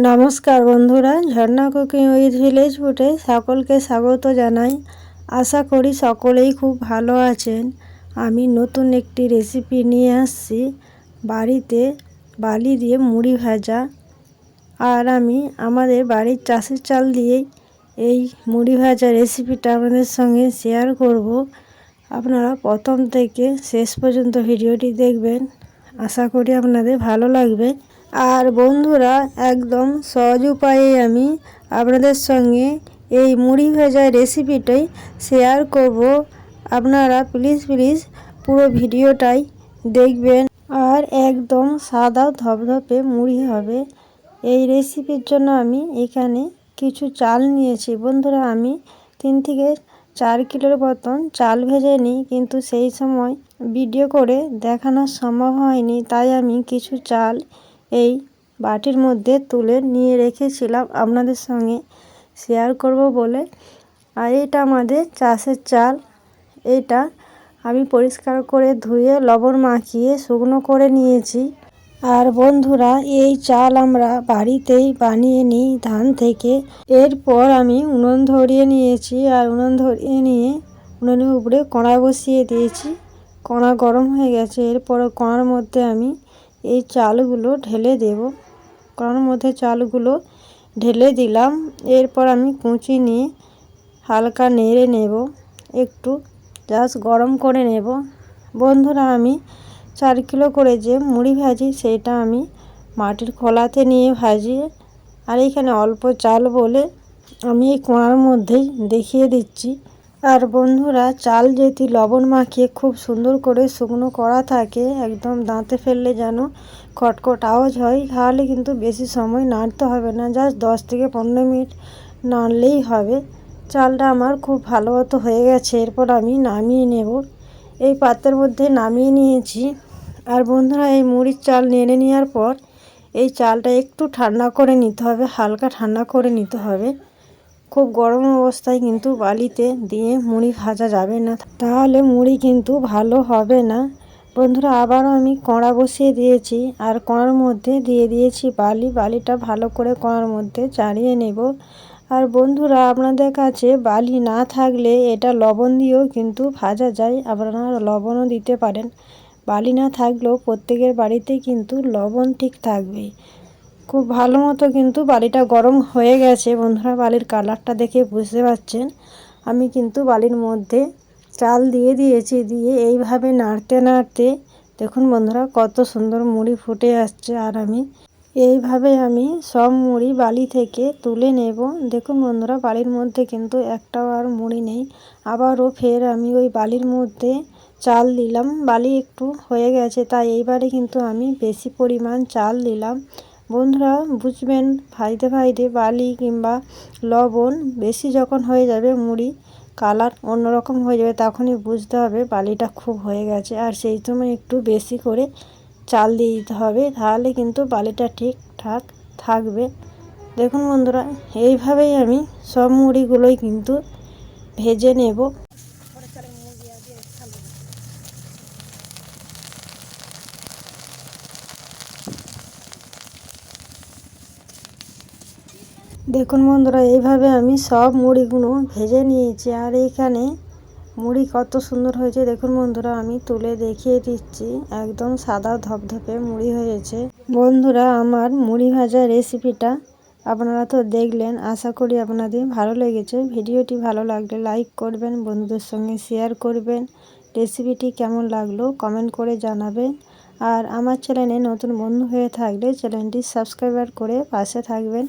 নমস্কার বন্ধুরা, ঝর্ণা cooking with village ফুডে সকলকে স্বাগত জানাই। আশা করি সকলেই খুব ভালো আছেন। আমি নতুন একটি রেসিপি নিয়ে আসছি, বাড়িতে বালি দিয়ে মুড়ি ভাজা। আর আমি আমাদের বাড়ির চাষের চাল দিয়েই এই মুড়ি ভাজা রেসিপিটা আপনাদের সঙ্গে শেয়ার করব। আপনারা প্রথম থেকে শেষ পর্যন্ত ভিডিওটি দেখবেন, আশা করি আপনাদের ভালো লাগবে। আর বন্ধুরা, একদম সহজ উপায়ে আমি আপনাদের সঙ্গে এই মুড়ি ভাজা রেসিপিটাই শেয়ার করব। আপনারা প্লিজ পুরো ভিডিওটাই দেখবেন। আর একদম সাদা ধপধপে মুড়ি হবে। এই রেসিপির জন্য আমি এখানে কিছু চাল নিয়েছি। বন্ধুরা, আমি 3 থেকে 4 কিলোর মতন চাল ভেজে নিই, কিন্তু সেই সময় ভিডিও করে দেখানো সম্ভব হয়নি, তাই আমি কিছু চাল এই বাটির মধ্যে তুলে নিয়ে রেখেছিলাম আপনাদের সঙ্গে শেয়ার করব বলে। আর এটা আমাদের চাষের চাল। এটা আমি পরিষ্কার করে ধুয়ে লবণ মাখিয়ে শুকনো করে নিয়েছি। আর বন্ধুরা, এই চাল আমরা বাড়িতেই বানিয়ে নিই ধান থেকে। এরপর আমি উনুন ধরিয়ে নিয়েছি। আর উনুন ধরিয়ে নিয়ে উনুনের উপরে কড়া বসিয়ে দিয়েছি। কড়া গরম হয়ে গেছে। এরপর কড়ার মধ্যে আমি এই চালগুলো ঢেলে দেব। কড়ার মধ্যে চালগুলো ঢেলে দিলাম। এরপর আমি কুঁচি নিয়ে হালকা নেড়ে নেব, একটু জাস্ট গরম করে নেব। বন্ধুরা, আমি 4 কিলো করে যে মুড়ি ভাজি, সেটা আমি মাটির খোলাতে নিয়ে ভাজি। আর এখানে অল্প চাল বলে আমি এই কড়ার মধ্যেই দেখিয়ে দিচ্ছি। আর বন্ধুরা, চাল যদি লবণ মাখিয়ে খুব সুন্দর করে শুকনো করা থাকে, একদম দাঁতে ফেললে যেন খটখট আওয়াজ হয়, তাহলে কিন্তু বেশি সময় নাড়তে হবে না, জাস্ট 10 থেকে 15 মিনিট নাড়লেই হবে। চালটা আমার খুব ভালো মতো হয়ে গেছে। এরপর আমি নামিয়ে নেব। এই পাত্রের মধ্যে নামিয়ে নিয়েছি। আর বন্ধুরা, এই মুড়ির চাল নেড়ে নেওয়ার পর এই চালটা একটু ঠান্ডা করে নিতে হবে, হালকা ঠান্ডা করে নিতে হবে। খুব গরম অবস্থায় কিন্তু বালিতে দিয়ে মুড়ি ভাজা যাবে না, তাহলে মুড়ি কিন্তু ভালো হবে না। বন্ধুরা, আবারও আমি কড়া বসিয়ে দিয়েছি। আর কড়ার মধ্যে দিয়ে দিয়েছি বালিটা ভালো করে কড়ার মধ্যে চাড়িয়ে নেব। আর বন্ধুরা, আপনাদের কাছে বালি না থাকলে এটা লবণ দিয়েও কিন্তু ভাজা যায়, আপনারা লবণও দিতে পারেন। বালি না থাকলেও প্রত্যেকের বাড়িতে কিন্তু লবণ ঠিক থাকবে। খুব ভালো মতো কিন্তু বালিটা গরম হয়ে গেছে। বন্ধুরা, বালির কালারটা দেখে বুঝতে পারছেন। আমি কিন্তু বালির মধ্যে চাল দিয়ে দিয়েছি। দিয়ে এইভাবে নাড়তে নাড়তে দেখুন বন্ধুরা, কত সুন্দর মুড়ি ফুটে আসছে। আর আমি এইভাবে সব মুড়ি বালি থেকে তুলে নেব। দেখুন বন্ধুরা, বালির মধ্যে কিন্তু একটাও আর মুড়ি নেই। আবারও ফের আমি ওই বালির মধ্যে চাল দিলাম। বালি একটু হয়ে গেছে, তাই এইবারে কিন্তু আমি বেশি পরিমাণ চাল দিলাম। বন্ধুরা, বুঝবেন ভাজতে বালি কিংবা লবণ বেশি যখন হয়ে যাবে, মুড়ি কালার অন্যরকম হয়ে যাবে, তখনই বুঝতে হবে বালিটা খুব হয়ে গেছে। আর সেই সময় একটু বেশি করে চাল দিয়ে দিতে হবে, তাহলে কিন্তু বালিটা ঠিকঠাক থাকবে। দেখুন বন্ধুরা, এইভাবেই আমি সব মুড়িগুলোই কিন্তু ভেজে নেব। দেখুন বন্ধুরা, এইভাবে আমি সব মুড়িগুলো ভেজে নিয়েছি। আর এইখানে মুড়ি কত সুন্দর হয়েছে দেখুন বন্ধুরা, আমি তুলে দেখিয়ে দিচ্ছি। একদম সাদা ধপধপে মুড়ি হয়েছে। বন্ধুরা, আমার মুড়ি ভাজা রেসিপিটা আপনারা তো দেখলেন, আশা করি আপনাদের ভালো লেগেছে। ভিডিওটি ভালো লাগলে লাইক করবেন, বন্ধুদের সঙ্গে শেয়ার করবেন। রেসিপিটি কেমন লাগলো কমেন্ট করে জানাবেন। আর আমার চ্যানেলে নতুন বন্ধু হয়ে থাকলে চ্যানেলটি সাবস্ক্রাইব করে পাশে থাকবেন।